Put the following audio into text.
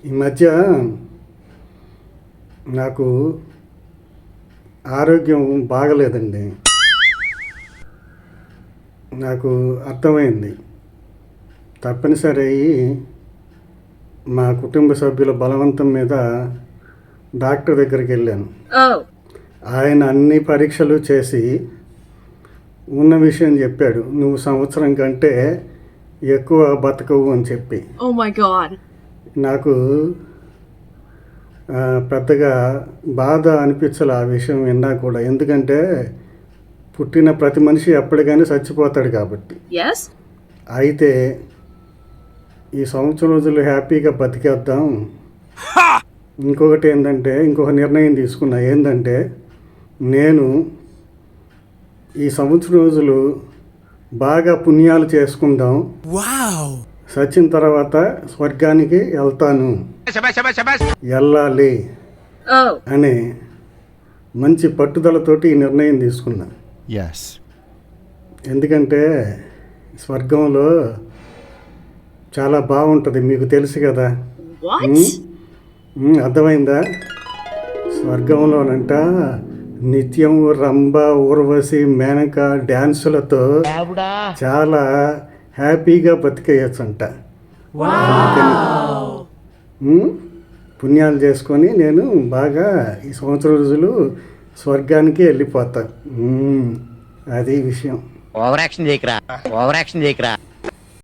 ఈ మధ్య నాకు ఆరోగ్యం బాగలేదండి. నాకు అర్థమైంది. తప్పనిసరి అయ్యి మా కుటుంబ సభ్యుల బలవంతం మీద డాక్టర్ దగ్గరికి వెళ్ళాను. ఆయన అన్ని పరీక్షలు చేసి ఉన్న విషయం చెప్పాడు. నువ్వు సంవత్సరం కంటే ఎక్కువ బతకవు అని చెప్పి. నాకు పెద్దగా బాధ అనిపించాలి ఆ విషయం విన్నా కూడా. ఎందుకంటే పుట్టిన ప్రతి మనిషి ఎప్పటికైనా చచ్చిపోతాడు కాబట్టి. అయితే ఈ సంవత్సరం రోజులు హ్యాపీగా బతికేద్దాం. ఇంకొకటి ఏంటంటే ఇంకొక నిర్ణయం తీసుకున్నా. ఏంటంటే నేను ఈ సంవత్సరం రోజులు బాగా పుణ్యాలు చేసుకుందాం, చచ్చిన తర్వాత స్వర్గానికి వెళ్తాను, వెళ్ళాలి అనే మంచి పట్టుదలతోటి ఈ నిర్ణయం తీసుకున్నా. ఎందుకంటే స్వర్గంలో చాలా బాగుంటుంది, మీకు తెలుసు కదా. అర్థమైందా? స్వర్గంలోనంట నిత్యం రంభ, ఊర్వశి, మేనక డ్యాన్సులతో చాలా హ్యాపీగా బతికేయచ్చంట. పుణ్యాలు చేసుకొని నేను బాగా ఈ సంవత్సరం రోజులు స్వర్గానికి వెళ్ళిపోతా. అది విషయం. Over action చేయకరా.